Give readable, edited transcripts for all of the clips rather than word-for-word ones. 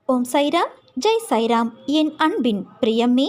ஓம் சைராம், ஜெய் சைராம். என் அன்பின் பிரியமே,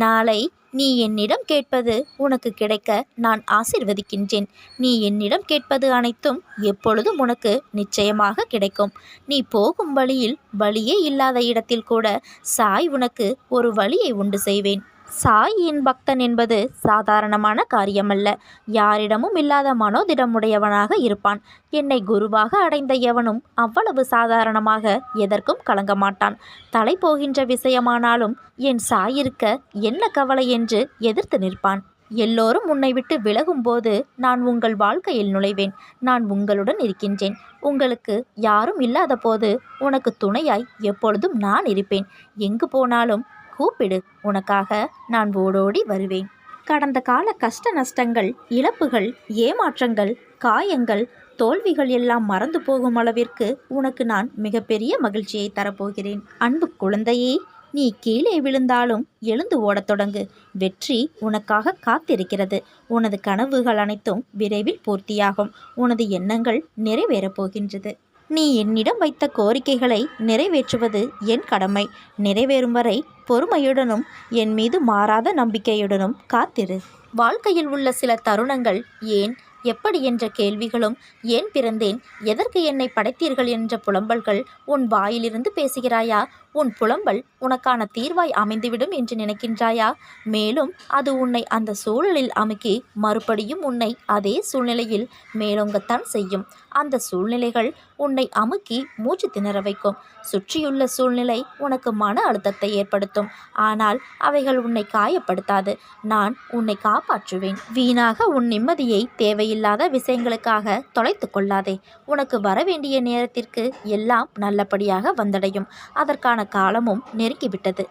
நாளை நீ என்னிடம் கேட்பது உனக்கு கிடைக்க நான் ஆசிர்வதிக்கின்றேன். நீ என்னிடம் கேட்பது அனைத்தும் எப்பொழுதும் உனக்கு நிச்சயமாக கிடைக்கும். நீ போகும் வழியில் வழியே இல்லாத இடத்தில் கூட சாய் உனக்கு ஒரு வழியை உண்டு செய்வேன். சாயின் பக்தன் என்பது சாதாரணமான காரியமல்ல. யாரிடமும் இல்லாத மனோதிடமுடையவனாக இருப்பான். என்னை குருவாக அடைந்த எவனும் அவ்வளவு சாதாரணமாக எதற்கும் கலங்க மாட்டான். தலை போகின்ற விஷயமானாலும் என் சாயிருக்க என்ன கவலை என்று எதிர்த்து நிற்பான். எல்லோரும் உன்னை விட்டு விலகும்போது நான் உங்கள் வாழ்க்கையில் நுழைவேன். நான் உங்களுடன் இருக்கின்றேன். உங்களுக்கு யாரும் இல்லாத போது உனக்கு துணையாய் எப்பொழுதும் நான் இருப்பேன். எங்கு போனாலும் கூப்பிடு, உனக்காக நான் ஓடோடி வருவேன். கடந்த கால கஷ்ட நஷ்டங்கள், இழப்புகள், ஏமாற்றங்கள், காயங்கள், தோல்விகள் எல்லாம் மறந்து போகும் அளவிற்கு உனக்கு நான் மிகப்பெரிய மகிழ்ச்சியை தரப்போகிறேன். அன்பு குழந்தையே, நீ கீழே விழுந்தாலும் எழுந்து ஓடத் தொடங்கு. வெற்றி உனக்காக காத்திருக்கிறது. உனது கனவுகள் அனைத்தும் விரைவில் பூர்த்தியாகும். உனது எண்ணங்கள் நிறைவேறப் போகின்றது. நீ என்னிடம் வைத்த கோரிக்கைகளை நிறைவேற்றுவது என் கடமை. நிறைவேறும் வரை பொறுமையுடனும் என் மீது மாறாத நம்பிக்கையுடனும் காத்திரு. வாழ்க்கையில் உள்ள சில தருணங்கள் ஏன், எப்படி என்ற கேள்விகளும், ஏன் பிறந்தேன், எதற்கு என்னை படைத்தீர்கள் என்ற புலம்பல்கள் உன் வாயிலிருந்து பேசுகிறாயா? உன் புலம்பல் உனக்கான தீர்வாய் அமைந்துவிடும் என்று நினைக்கின்றாயா? மேலும் அது உன்னை அந்த சூழலில் அமுக்கி மறுபடியும் உன்னை அதே சூழ்நிலையில் மேலோங்கத்தான் செய்யும். அந்த சூழ்நிலைகள் உன்னை அமுக்கி மூச்சு திணற வைக்கும். சுற்றியுள்ள சூழ்நிலை உனக்கு மன அழுத்தத்தை ஏற்படுத்தும். ஆனால் அவைகள் உன்னை காயப்படுத்தாது. நான் உன்னை காப்பாற்றுவேன். வீணாக உன் நிம்மதியை தேவையில்லாத விஷயங்களுக்காக தொலைத்து கொள்ளாதே. உனக்கு வரவேண்டிய நேரத்திற்கு எல்லாம் நல்லபடியாக வந்தடையும். அதற்கான காலமும் நெருங்கிவிட்டது.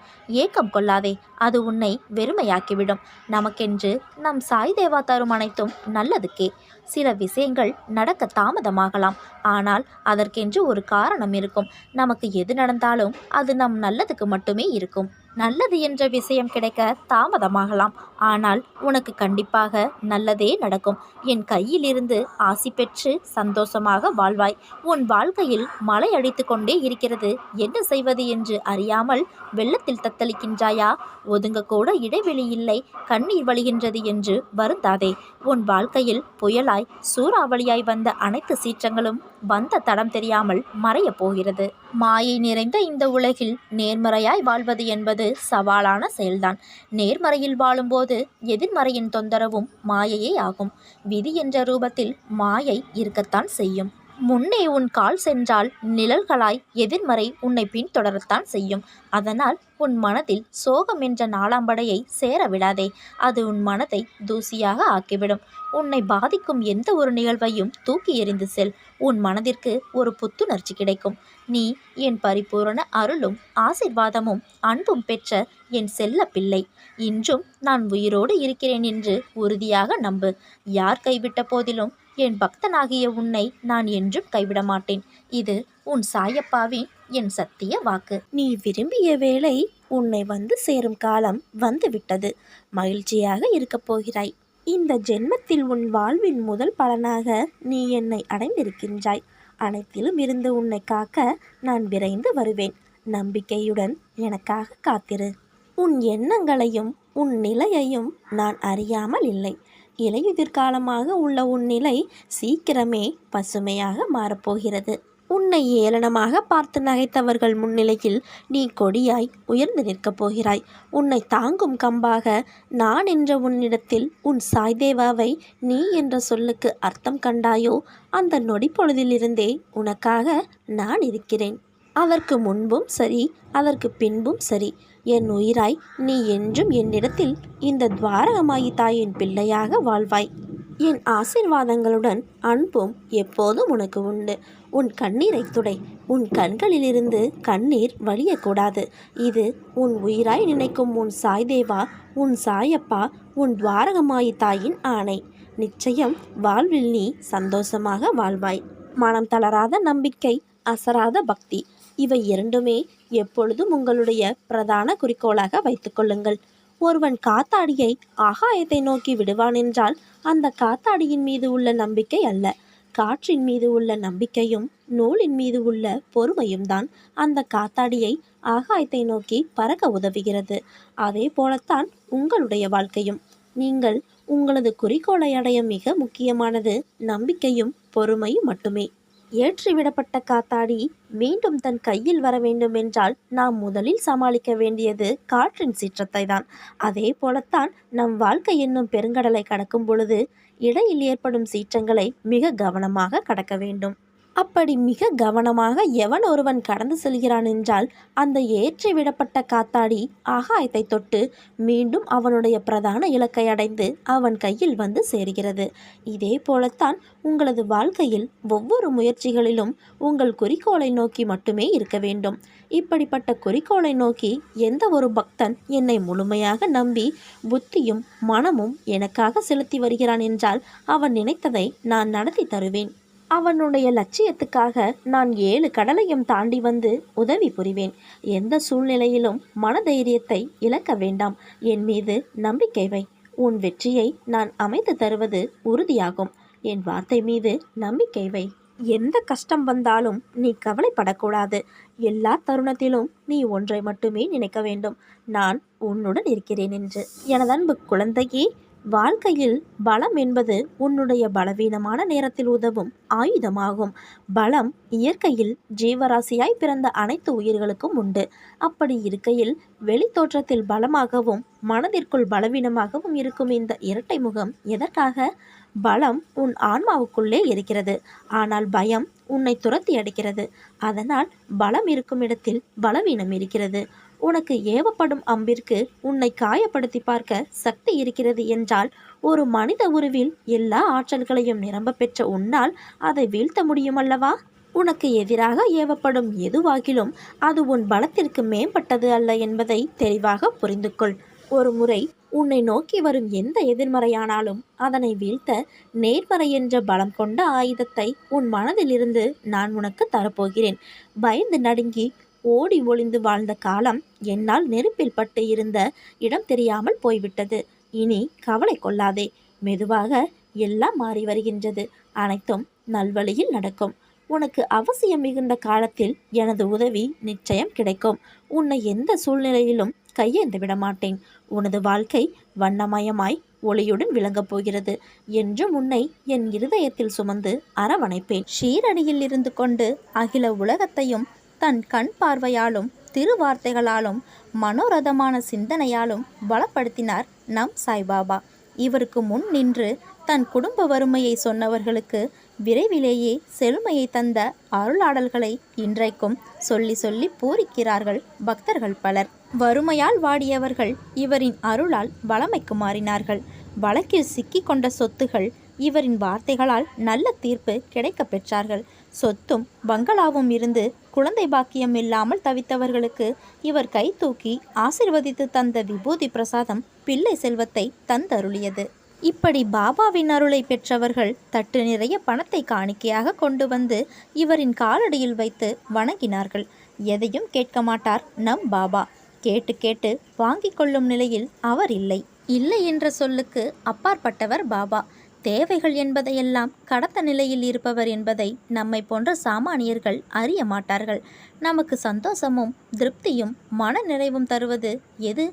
ஏக்கம் கொள்ளாதே, அது உன்னை வெறுமையாக்கிவிடும். நமக்கென்று நம் சாய் தேவா தரும் அனைத்தும் நல்லதுக்கே. சில விஷயங்கள் நடக்க தாமதமாகலாம், ஆனால் அதற்கென்று ஒரு காரணம் இருக்கும். நமக்கு எது நடந்தாலும் அது நம் நல்லதுக்கு மட்டுமே இருக்கும். நல்லது என்ற விஷயம் கிடைக்க தாமதமாகலாம், ஆனால் உனக்கு கண்டிப்பாக நல்லதே நடக்கும். என் கையில் இருந்து ஆசி பெற்று சந்தோஷமாக வாழ்வாய். உன் வாழ்க்கையில் மழை அடித்து கொண்டே இருக்கிறது. என்ன செய்வது என்று அறியாமல் வெள்ளத்தில் தத்தளிக்கின்றாயா? ஒதுங்கக்கூட இடைவெளி இல்லை, கண்ணீர் வழிகின்றது என்று வருந்தாதே. உன் வாழ்க்கையில் புயலாய் சூறாவளியாய் வந்த அனைத்து சீற்றங்களும் வந்த தடம் தெரியாமல் மறையப் போகிறது. மாயை நிறைந்த இந்த உலகில் நேர்மறையாய் வாழ்வது என்பது சவாலான செயல்தான். நேர்மறையில் வாழும்போது எதிர்மறையின் தொந்தரவும் மாயையே ஆகும். விதி என்ற ரூபத்தில் மாயை இருக்கத்தான் செய்யும். முன்னே உன் கால் சென்றால் நிழல்களாய் எதிர்மறை உன்னை பின்தொடரத்தான் செய்யும். அதனால் உன் மனதில் சோகம் என்ற நாளாம்படையை சேர விடாதே. அது உன் மனதை தூசியாக ஆக்கிவிடும். உன்னை பாதிக்கும் எந்த ஒரு நிகழ்வையும் தூக்கி எறிந்து செல். உன் மனதிற்கு ஒரு புத்துணர்ச்சி கிடைக்கும். நீ என் பரிபூரண அருளும் ஆசிர்வாதமும் அன்பும் பெற்ற என் செல்ல பிள்ளை. இன்றும் நான் உயிரோடு இருக்கிறேன் என்று உறுதியாக நம்பு. யார் கைவிட்ட போதிலும் என் பக்தனாகிய உன்னை நான் என்றும் கைவிட மாட்டேன். இது உன் சாயப்பாவின் என் சத்திய வாக்கு. நீ விரும்பிய வேளை உன்னை வந்து சேரும் காலம் வந்துவிட்டது. மகிழ்ச்சியாக இருக்கப் போகிறாய். இந்த ஜென்மத்தில் உன் வாழ்வின் முதல் பலனாக நீ என்னை அடைந்திருக்கின்றாய். அனைத்திலும் இருந்து உன்னை காக்க நான் விரைந்து வருவேன். நம்பிக்கையுடன் எனக்காக காத்திரு. உன் எண்ணங்களையும் உன் நிலையையும் நான் அறியாமல் இல்லை. இலையுதிர்காலமாக உள்ள உன் நிலை சீக்கிரமே பசுமையாக மாறப்போகிறது. உன்னை ஏளனமாக பார்த்து நகைத்தவர்கள் முன்னிலையில் நீ கொடியாய் உயர்ந்து நிற்கப் போகிறாய். உன்னை தாங்கும் கம்பாக நான் என்ற உன்னிடத்தில் உன் சாய்தேவாவை நீ என்ற சொல்லுக்கு அர்த்தம் கண்டாயோ, அந்த நொடி பொழுதிலிருந்தே உனக்காக நான் இருக்கிறேன். அதற்கு முன்பும் சரி, அதற்கு பின்பும் சரி, என் உயிராய் நீ என்றும் என்னிடத்தில் இந்த துவாரகமாயி தாயின் பிள்ளையாக வாழ்வாய். என் ஆசீர்வாதங்களுடன் அன்பும் எப்போதும் உனக்கு உண்டு. உன் கண்ணீரை துடை. உன் கண்களிலிருந்து கண்ணீர் வழியக்கூடாது. இது உன் உயிராய் நினைக்கும் உன் சாய்தேவா, உன் சாயப்பா, உன் துவாரகமாயி தாயின் ஆணை. நிச்சயம் வாழ்வில் நீ சந்தோஷமாக வாழ்வாய். மனம் தளராத நம்பிக்கை, அசராத பக்தி, இவை இரண்டுமே எப்பொழுதும் உங்களுடைய பிரதான குறிக்கோளாக வைத்துக்கொள்ளுங்கள். ஒருவன் காத்தாடியை ஆகாயத்தை நோக்கி விடுவான் என்றால் அந்த காத்தாடியின் மீது உள்ள நம்பிக்கை அல்ல, காற்றின் மீது உள்ள நம்பிக்கையும் நூலின் மீது உள்ள பொறுமையும் தான் அந்த காத்தாடியை ஆகாயத்தை நோக்கி பறக்க உதவுகிறது. அதே போலத்தான் உங்களுடைய வாழ்க்கையும். நீங்கள் உங்களது குறிக்கோளை அடைய மிக முக்கியமானது நம்பிக்கையும் பொறுமையும் மட்டுமே. ஏற்றிவிடப்பட்ட காத்தாடி மீண்டும் தன் கையில் வர வேண்டும் என்றால் நாம் முதலில் சமாளிக்க வேண்டியது காற்றின் சீற்றத்தை தான். அதே போலத்தான் நம் வாழ்க்கை என்னும் பெருங்கடலை கடக்கும் பொழுது இடையில் ஏற்படும் சீற்றங்களை மிக கவனமாக கடக்க வேண்டும். அப்படி மிக கவனமாக எவன் ஒருவன் கடந்து செல்கிறான் என்றால் அந்த ஏற்றி விடப்பட்ட காத்தாடி ஆகாயத்தை தொட்டு மீண்டும் அவனுடைய பிரதான இலக்கை அடைந்து அவன் கையில் வந்து சேர்கிறது. இதே போலத்தான் உங்களது வாழ்க்கையில் ஒவ்வொரு முயற்சிகளிலும் உங்கள் குறிக்கோளை நோக்கி மட்டுமே இருக்க வேண்டும். இப்படிப்பட்ட குறிக்கோளை நோக்கி எந்த ஒரு பக்தன் என்னை முழுமையாக நம்பி புத்தியும் மனமும் எனக்காக செலுத்தி வருகிறான் என்றால் அவன் நினைத்ததை நான் நடத்தி தருவேன். அவனுடைய லட்சியத்துக்காக நான் 7 கடலையும் தாண்டி வந்து உதவி புரிவேன். எந்த சூழ்நிலையிலும் மனதைரியத்தை இழக்க வேண்டாம். என் மீது நம்பிக்கை வை. உன் வெற்றியை நான் அமைத்து தருவது உறுதியாகும். என் வார்த்தை மீது நம்பிக்கை வை. எந்த கஷ்டம் வந்தாலும் நீ கவலைப்படக்கூடாது. எல்லா தருணத்திலும் நீ ஒன்றை மட்டுமே நினைக்க வேண்டும், நான் உன்னுடன் இருக்கிறேன் என்று. எனது அன்பு குழந்தையே, வாழ்க்கையில் பலம் என்பது உன்னுடைய பலவீனமான நேரத்தில் உதவும் ஆயுதமாகும். பலம் இயற்கையில் ஜீவராசியாய் பிறந்த அனைத்து உயிர்களுக்கும் உண்டு. அப்படி இருக்கையில் வெளி தோற்றத்தில் பலமாகவும் மனதிற்குள் பலவீனமாகவும் இருக்கும் இந்த இரட்டை முகம் எதற்காக? பலம் உன் ஆன்மாவுக்குள்ளே இருக்கிறது, ஆனால் பயம் உன்னை துரத்தி அடிக்கிறது. அதனால் பலம் இருக்கும் இடத்தில் பலவீனம் இருக்கிறது. உனக்கு ஏவப்படும் அம்பிற்கு உன்னை காயப்படுத்தி பார்க்க சக்தி இருக்கிறது என்றால் ஒரு மனித உருவில் எல்லா ஆற்றல்களையும் நிரம்ப பெற்ற உன்னால் அதை வீழ்த்த முடியுமல்லவா? உனக்கு எதிராக ஏவப்படும் எதுவாகிலும் அது உன் பலத்திற்கு மேம்பட்டது அல்ல என்பதை தெளிவாக புரிந்து கொள். ஒரு முறை உன்னை நோக்கி வரும் எந்த எதிர்மறையானாலும் அதனை வீழ்த்த நேர்மறை என்ற பலம் கொண்ட ஆயுதத்தை உன் மனதிலிருந்து நான் உனக்கு தரப்போகிறேன். பயந்து நடுங்கி ஓடி ஒளிந்து வாழ்ந்த காலம் என்னால் நெருப்பில் பட்டு இருந்த இடம் தெரியாமல் போய்விட்டது. இனி கவலை கொள்ளாதே. மெதுவாக எல்லாம் மாறி வருகின்றது. அனைத்தும் நல்வழியில் நடக்கும். உனக்கு அவசியம் மிகுந்த காலத்தில் எனது உதவி நிச்சயம் கிடைக்கும். உன்னை எந்த சூழ்நிலையிலும் கையேந்து விட மாட்டேன். உனது வாழ்க்கை வண்ணமயமாய் ஒளியுடன் விளங்கப் போகிறது. என்றும் உன்னை என் இருதயத்தில் சுமந்து அரவணைப்பேன். ஷீரடியில் இருந்து கொண்டு அகில உலகத்தையும் தன் கண் பார்வையாலும் திருவார்த்தைகளாலும் மனோரதமான சிந்தனையாலும் பலப்படுத்தினார் நம் சாய்பாபா. இவருக்கு முன் நின்று தன் குடும்ப வறுமையை சொன்னவர்களுக்கு விரைவிலேயே செழுமையை தந்த அருளாடல்களை இன்றைக்கும் சொல்லி சொல்லி பூரிக்கிறார்கள் பக்தர்கள் பலர். வறுமையால் வாடியவர்கள் இவரின் அருளால் வளமைக்கு மாறினார்கள். வழக்கில் சிக்கி கொண்ட சொத்துகள் இவரின் வார்த்தைகளால் நல்ல தீர்ப்பு கிடைக்க பெற்றார்கள். சொத்தும் பங்களாவும் இருந்து குழந்தை பாக்கியம் இல்லாமல் தவித்தவர்களுக்கு இவர் கை தூக்கி ஆசிர்வதித்து தந்த விபூதி பிரசாதம் பிள்ளை செல்வத்தை தந்தருளியது. இப்படி பாபாவின் அருளை பெற்றவர்கள் தட்டு நிறைய பணத்தை காணிக்கையாக கொண்டு வந்து இவரின் காலடியில் வைத்து வணங்கினார்கள். எதையும் கேட்க மாட்டார் நம் பாபா. கேட்டு கேட்டு வாங்கி கொள்ளும் நிலையில் அவர் இல்லை. இல்லை என்ற சொல்லுக்கு அப்பாற்பட்டவர் பாபா. தேவைகள் என்பதையெல்லாம் கடத்த நிலையில் இருப்பவர் என்பதை நம்மை போன்ற சாமானியர்கள் அறிய மாட்டார்கள். நமக்கு சந்தோஷமும் திருப்தியும் மன நிறைவும் தருவது எது?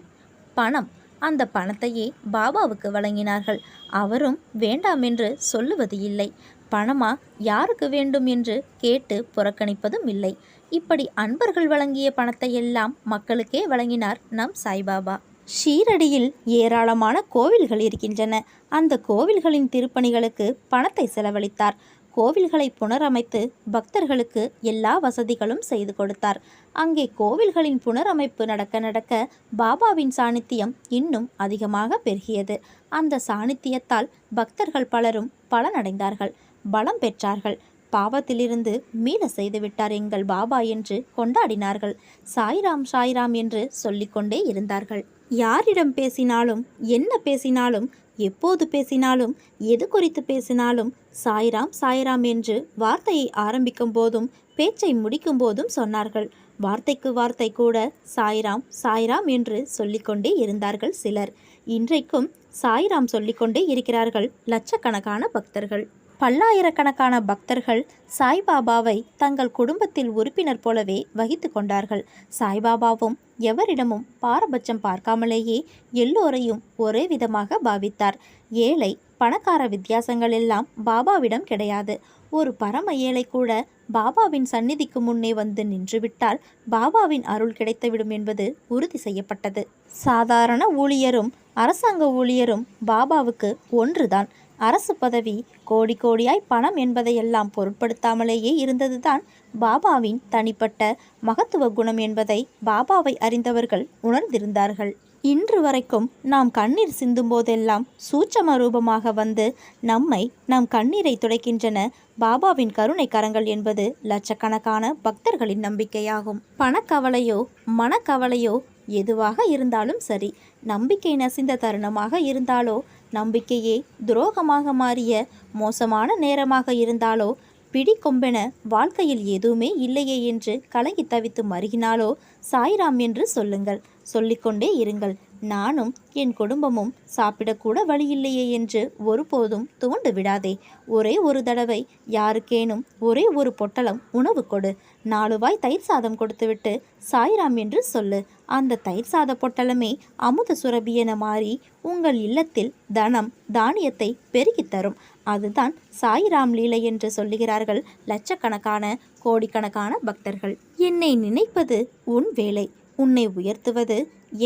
பணம். அந்த பணத்தையே பாபாவுக்கு வழங்கினார்கள். அவரும் வேண்டாம் என்று சொல்லுவது இல்லை. பணமா யாருக்கு வேண்டும் என்று கேட்டு புறக்கணிப்பதும் இல்லை. இப்படி அன்பர்கள் வழங்கிய பணத்தை எல்லாம் மக்களுக்கே வழங்கினார் நம் சாய்பாபா. ஷீரடியில் ஏராளமான கோவில்கள் இருக்கின்றன. அந்த கோவில்களின் திருப்பணிகளுக்கு பணத்தை செலவழித்தார். கோவில்களை புனரமைத்து பக்தர்களுக்கு எல்லா வசதிகளும் செய்து கொடுத்தார். அங்கே கோவில்களின் புனரமைப்பு நடக்க நடக்க பாபாவின் சாநித்தியம் இன்னும் அதிகமாக பெருகியது. அந்த சாநித்தியத்தால் பக்தர்கள் பலரும் பலனடைந்தார்கள், பலம் பெற்றார்கள். பாவத்திலிருந்து மீள செய்துவிட்டார் எங்கள் பாபா என்று கொண்டாடினார்கள். சாய்ராம் சாய்ராம் என்று சொல்லிக்கொண்டே இருந்தார்கள். யாரிடம் பேசினாலும் என்ன பேசினாலும் எப்போது பேசினாலும் எது குறித்து பேசினாலும் சாய்ராம் சாய்ராம் என்று வார்த்தையை ஆரம்பிக்கும் போதும் பேச்சை முடிக்கும் போதும் சொன்னார்கள். வார்த்தைக்கு வார்த்தை கூட சாய்ராம் சாய்ராம் என்று சொல்லிக்கொண்டே இருந்தார்கள் சிலர். இன்றைக்கும் சாய்ராம் சொல்லிக்கொண்டே இருக்கிறார்கள் லட்சக்கணக்கான பக்தர்கள். பல்லாயிரக்கணக்கான பக்தர்கள் சாய்பாபாவை தங்கள் குடும்பத்தில் உறுப்பினர் போலவே வகித்து கொண்டார்கள். சாய்பாபாவும் எவரிடமும் பாரபட்சம் பார்க்காமலேயே எல்லோரையும் ஒரே விதமாக பாவித்தார். ஏழை பணக்கார வித்தியாசங்கள் எல்லாம் பாபாவிடம் கிடையாது. ஒரு பரம ஏழை கூட பாபாவின் சந்நிதிக்கு முன்னே வந்து நின்றுவிட்டால் பாபாவின் அருள் கிடைத்துவிடும் என்பது உறுதி செய்யப்பட்டது. சாதாரண ஊழியரும் அரசாங்க ஊழியரும் பாபாவுக்கு ஒன்றுதான். அரசு பதவி, கோடி கோடியாய் பணம் என்பதையெல்லாம் பொருட்படுத்தாமலேயே இருந்ததுதான் பாபாவின் தனிப்பட்ட மகத்துவ குணம் என்பதை பாபாவை அறிந்தவர்கள் உணர்ந்திருந்தார்கள். இன்று வரைக்கும் நாம் கண்ணீர் சிந்தும் போதெல்லாம் சூட்சம ரூபமாக வந்து நம்மை நம் கண்ணீரை துடைக்கின்றன பாபாவின் கருணை கரங்கள் என்பது லட்சக்கணக்கான பக்தர்களின் நம்பிக்கையாகும். பணக்கவலையோ மனக்கவலையோ எதுவாக இருந்தாலும் சரி, நம்பிக்கை நசிந்த தருணமாக இருந்தாலோ, நம்பிக்கையே துரோகமாக மாறிய மோசமான நேரமாக இருந்தாலோ, பிடிக்கொம்பென வாழ்க்கையில் எதுவுமே இல்லையே என்று கலங்கி தவித்து மருகினாலோ சாய்ராம் என்று சொல்லுங்கள். சொல்லிக்கொண்டே இருங்கள். நானும் என் குடும்பமும் சாப்பிடக்கூட வழியில்லையே என்று ஒருபோதும் துவண்டு விடாதே. ஒரே ஒரு தடவை யாருக்கேனும் ஒரே ஒரு பொட்டலம் உணவு கொடு. 4 வாய் தயிர் சாதம் கொடுத்துவிட்டு சாய்ராம் என்று சொல்லு. அந்த தயிர் சாத பொட்டலமே அமுத சுரபி என மாறி உங்கள் இல்லத்தில் தனம் தானியத்தை பெருகித் தரும். அதுதான் சாய்ராம் லீலை என்று சொல்லுகிறார்கள் லட்சக்கணக்கான கோடிக்கணக்கான பக்தர்கள். என்னை நினைப்பது உன் வேலை, உன்னை உயர்த்துவது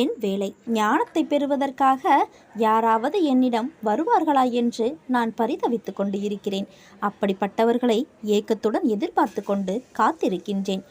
என் வேலை. ஞானத்தை பெறுவதற்காக யாராவது என்னிடம் வருவார்களா என்று நான் பரிதவித்து கொண்டு இருக்கிறேன். அப்படிப்பட்டவர்களை ஏக்கத்துடன் எதிர்பார்த்து கொண்டு காத்திருக்கின்றேன்.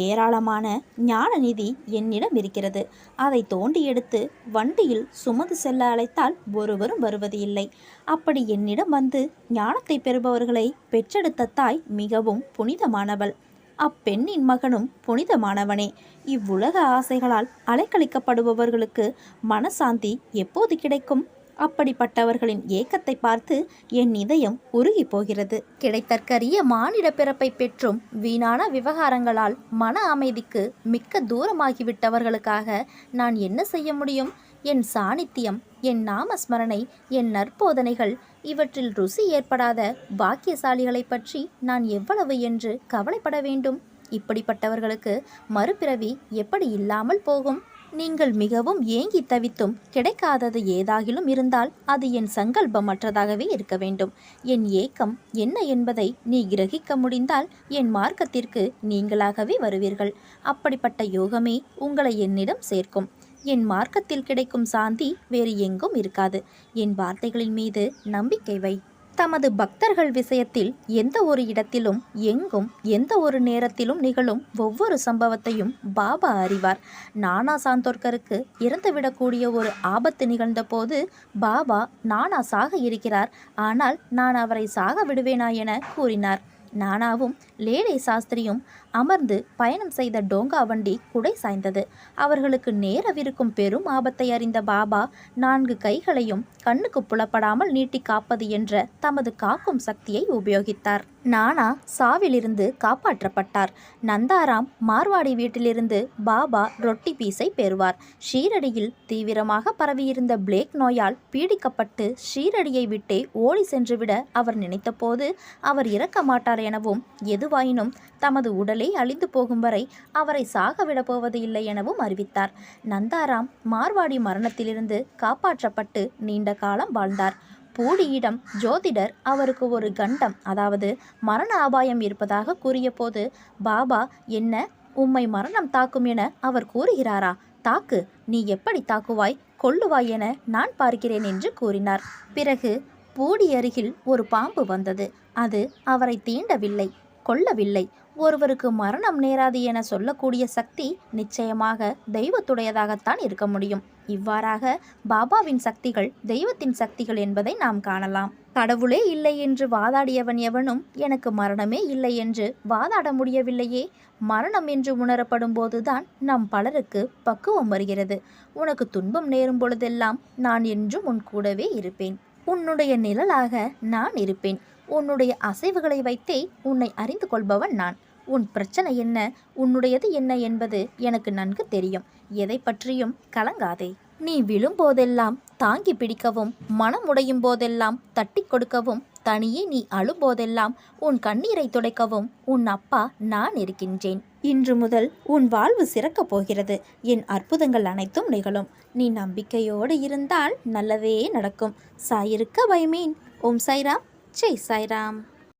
ஏராளமான ஞான நிதி என்னிடம் இருக்கிறது. அதை தோண்டி எடுத்து வண்டியில் சுமந்து செல்ல அழைத்தால் ஒருவரும் வருவது இல்லை. அப்படி என்னிடம் வந்து ஞானத்தை பெறுபவர்களை பெற்றெடுத்த தாய் மிகவும் புனிதமானவள். அப்பெண்ணின் மகனும் புனிதமானவனே. இவ்வுலக ஆசைகளால் அலைக்கழிக்கப்படுபவர்களுக்கு மனசாந்தி எப்போது கிடைக்கும்? அப்படிப்பட்டவர்களின் ஏக்கத்தை பார்த்து என் இதயம் உருகி போகிறது. கிடைத்தற்கரிய மானிட பிறப்பை பெற்றும் வீணான விவகாரங்களால் மன அமைதிக்கு மிக்க தூரமாகிவிட்டவர்களுக்காக நான் என்ன செய்ய முடியும்? என் சாநித்தியம், என் நாமஸ்மரணை, என் நற்போதனைகள், இவற்றில் ருசி ஏற்படாத பாக்கியசாலிகளை பற்றி நான் எவ்வளவு என்று கவலைப்பட வேண்டும்? இப்படிப்பட்டவர்களுக்கு மறுபிறவி எப்படி இல்லாமல் போகும்? நீங்கள் மிகவும் ஏங்கி தவித்தும் கிடைக்காதது ஏதாகிலும் இருந்தால் அது என் சங்கல்பமற்றதாகவே இருக்க வேண்டும். என் ஏக்கம் என்ன என்பதை நீ கிரகிக்க முடிந்தால் என் மார்க்கத்திற்கு நீங்களாகவே வருவீர்கள். அப்படிப்பட்ட யோகமே உங்களை என்னிடம் சேர்க்கும். என் மார்க்கத்தில் கிடைக்கும் சாந்தி வேறு எங்கும் இருக்காது. என் வார்த்தைகளின் மீது நம்பிக்கை வை. தமது பக்தர்கள் விஷயத்தில் எந்த ஒரு இடத்திலும் எங்கும் எந்த ஒரு நேரத்திலும் நிகழும் ஒவ்வொரு சம்பவத்தையும் பாபா அறிவார். நானா சாந்தோர்கருக்கு இறந்துவிடக்கூடிய ஒரு ஆபத்து நிகழ்ந்த போது பாபா நானா சாக இருக்கிறார், ஆனால் நான் அவரை சாக விடுவேனா என கூறினார். நானாவும் லேலை சாஸ்திரியும் அமர்ந்து பயணம் செய்த டோங்கா வண்டி குடை சாய்ந்தது. அவர்களுக்கு நேரவிருக்கும் பெரும் ஆபத்தை அறிந்த பாபா 4 கைகளையும் கண்ணுக்கு புலப்படாமல் நீட்டி காப்பது என்ற தமது காக்கும் சக்தியை உபயோகித்தார். நானா சாவிலிருந்து காப்பாற்றப்பட்டார். நந்தாராம் மார்வாடி வீட்டிலிருந்து பாபா ரொட்டி பீஸை பெறுவார். ஷீரடியில் தீவிரமாக பரவியிருந்த பிளேக் நோயால் பீடிக்கப்பட்டு ஷீரடியை விட்டே ஓடி சென்றுவிட அவர் நினைத்தபோது அவர் இறக்க மாட்டார் எனவும், எதுவாயினும் தமது உடலே அழிந்து போகும் வரை அவரை சாகவிடப் போவது இல்லை எனவும் அறிவித்தார். நந்தாராம் மார்வாடி மரணத்திலிருந்து காப்பாற்றப்பட்டு நீண்ட காலம் வாழ்ந்தார். பூடியிடம் ஜோதிடர் அவருக்கு ஒரு கண்டம், அதாவது மரண அபாயம் இருப்பதாக கூறிய போது, பாபா, என்ன உம்மை மரணம் தாக்கும் என அவர் கூறுகிறாரா? தாக்கு, நீ எப்படி தாக்குவாய், கொல்லுவாய் என நான் பார்க்கிறேன் என்று கூறினார். பிறகு பூடி அருகில் ஒரு பாம்பு வந்தது. அது அவரை தீண்டவில்லை, கொல்லவில்லை. ஒருவருக்கு மரணம் நேராது என சொல்லக்கூடிய சக்தி நிச்சயமாக தெய்வத்துடையதாகத்தான் இருக்க முடியும். இவ்வாறாக பாபாவின் சக்திகள் தெய்வத்தின் சக்திகள் என்பதை நாம் காணலாம். கடவுளே இல்லை என்று வாதாடியவன் எவனும் எனக்கு மரணமே இல்லை என்று வாதாட முடியவில்லையே. மரணம் என்று உணரப்படும் போதுதான் நம் பலருக்கு பக்குவம் வருகிறது. உனக்கு துன்பம் நேரும் பொழுதெல்லாம் நான் என்றும் உன் கூடவே இருப்பேன். உன்னுடைய நிழலாக நான் இருப்பேன். உன்னுடைய அசைவுகளை வைத்தே உன்னை அறிந்து கொள்பவன் நான். உன் பிரச்சனை என்ன, உன்னுடையது என்ன என்பது எனக்கு நன்கு தெரியும். எதை பற்றியும் கலங்காதே. நீ விழும்போதெல்லாம் தாங்கி பிடிக்கவும், மனம் உடையும் போதெல்லாம் தட்டி கொடுக்கவும், தனியே நீ அழும்போதெல்லாம் உன் கண்ணீரை துடைக்கவும் உன் அப்பா நான் இருக்கின்றேன். இன்று முதல் உன் வாழ்வு சிறக்கப் போகிறது. என் அற்புதங்கள் அனைத்தும் நிகழும். நீ நம்பிக்கையோடு இருந்தால் நல்லதே நடக்கும். சாயிருக்க பயமேன். ஓம் சாய்ராம். ஜெய் சாய்ராம்.